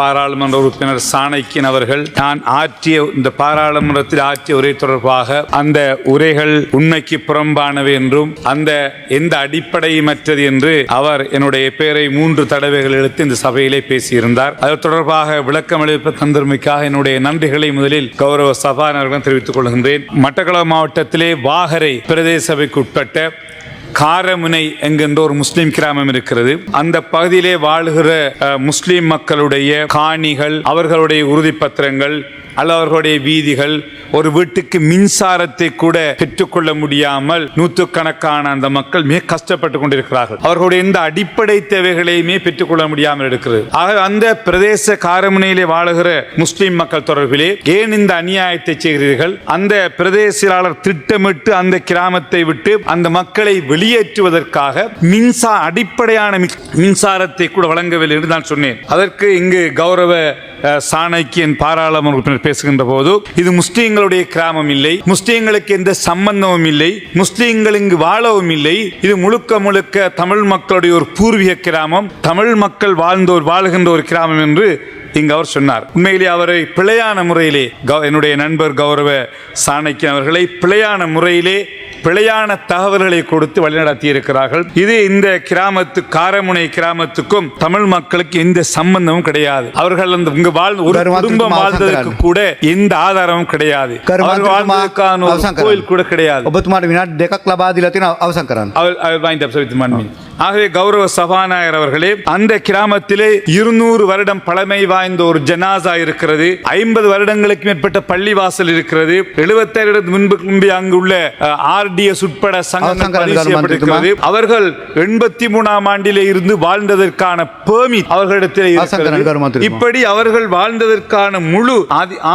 பாராளுமன்ற உறுப்பினர் சாணக்கியன் அவர்கள் நான் ஆற்றிய இந்த பாராளுமன்றத்தில் ஆற்றிய உரை தொடர்பாக அந்த உரைகள் உண்மைக்கு புறம்பானவை என்றும் அந்த எந்த அடிப்படையுமற்றது என்று அவர் என்னுடைய பெயரை 3 தடவைகள் எடுத்து இந்த சபையிலே பேசியிருந்தார். அது தொடர்பாக விளக்கம் அளிப்ப தந்தமைக்காக என்னுடைய நன்றிகளை முதலில் கௌரவ சபாநாயகரிடம் தெரிவித்துக் கொள்கின்றேன். மட்டக்களப்பு மாவட்டத்திலே வாகரை பிரதேச சபைக்கு உட்பட்ட காரமுனை என்கின்ற ஒரு முஸ்லிம் கிராமம் இருக்கிறது. அந்த பகுதியிலே வாழுகிற முஸ்லிம் மக்களுடைய காணிகள், அவர்களுடைய உறுதிப்பத்திரங்கள் அல்லது அவர்களுடைய வீதிகள், ஒரு வீட்டுக்கு மின்சாரத்தை கூட பெற்றுக்கொள்ள முடியாமல் நூற்றுக்கணக்கான அந்த மக்கள் மிக கஷ்டப்பட்டு கொண்டிருக்கிறார்கள். அவர்களுடைய இந்த அடிப்படை தேவைகளையுமே பெற்றுக்கொள்ள முடியாமல் இருக்கிறது. ஆக அந்த பிரதேச காரமுனையிலே வாழுகிற முஸ்லிம் மக்கள் தொடர்பிலே ஏன் இந்த அநியாயத்தை செய்கிறீர்கள்? அந்த பிரதேச செயலாளர் திட்டமிட்டு அந்த கிராமத்தை விட்டு அந்த மக்களை வெளியேற்றுவதற்காக அடிப்படையான மின்சாரத்தை கூட வழங்கவில்லை என்று நான் சொன்னேன். அதற்கு இங்கு கௌரவ சாணக்கியன் பாராளுமன்ற உறுப்பினர் பேசுகின்ற போது இது முஸ்லிம்களுடைய கிராமம் இல்லை, முஸ்லிம்களுக்கு எந்த சம்பந்தமும் இல்லை, முஸ்லிம்கள் இங்கு வாழவும் இல்லை, இது முழுக்க முழுக்க தமிழ் மக்களுடைய ஒரு பூர்வீக கிராமம், தமிழ் மக்கள் வாழ்கின்ற ஒரு கிராமம் என்று இங்கு அவர் சொன்னார். உண்மையிலே அவரை பிழையான முறையிலே என்னுடைய நண்பர் கௌரவ சாணக்கியன் அவர்களை பிழையான முறையிலே பிழையான தகவல்களை கொடுத்து வழிநடத்தி இருக்கிறார்கள். இது இந்த காரமுனை கிராமத்துக்கும் தமிழ் மக்களுக்கு எந்த சம்பந்தமும் கிடையாது. அவர்கள் இங்கு ஒரு குடும்பம் வாழ்ந்ததற்கு கூட எந்த ஆதாரமும் கிடையாது. வாழ்ந்ததற்கான ஒரு கோயில் கூட கிடையாது. ஆகவே கௌரவ சபாநாயகர் அவர்களே, அந்த கிராமத்திலே 200 வருடம் பழமை வாய்ந்த ஒரு ஜனாசா இருக்கிறது. 50 வருடங்களுக்கு மேற்பட்ட பள்ளிவாசல் இருக்கிறது. 77 முன்பு அங்குள்ள RDS உட்பட சங்கங்கள் அவர்கள் 83ஆம் ஆண்டிலே இருந்து வாழ்ந்ததற்கான பெர்மிட் அவர்களிடத்திலே இருக்கிறது. இப்படி அவர்கள் வாழ்ந்ததற்கான முழு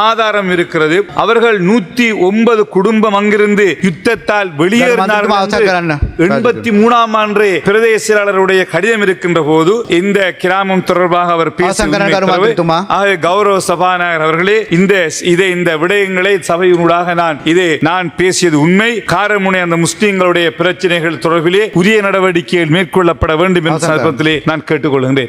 ஆதாரம் இருக்கிறது. அவர்கள் 109 குடும்பம் அங்கிருந்து யுத்தத்தால் வெளியேறினார்கள். 83ஆம் ஆண்டு பிரதேச செயலாளருடைய கடிதம் இருக்கின்ற போது இந்த கிராமம் தொடர்பாக அவர் பேசினார். கௌரவ சபாநாயகர் அவர்களே, இந்த விடயங்களை சபையினூடாக நான் பேசியது உண்மை. காரமுனை அந்த முஸ்லிம்களுடைய பிரச்சனைகள் தொடர்பிலே உரிய நடவடிக்கைகள் மேற்கொள்ளப்பட வேண்டும் என்ற சந்தர்ப்பத்திலே நான் கேட்டுக்கொள்கின்றேன்.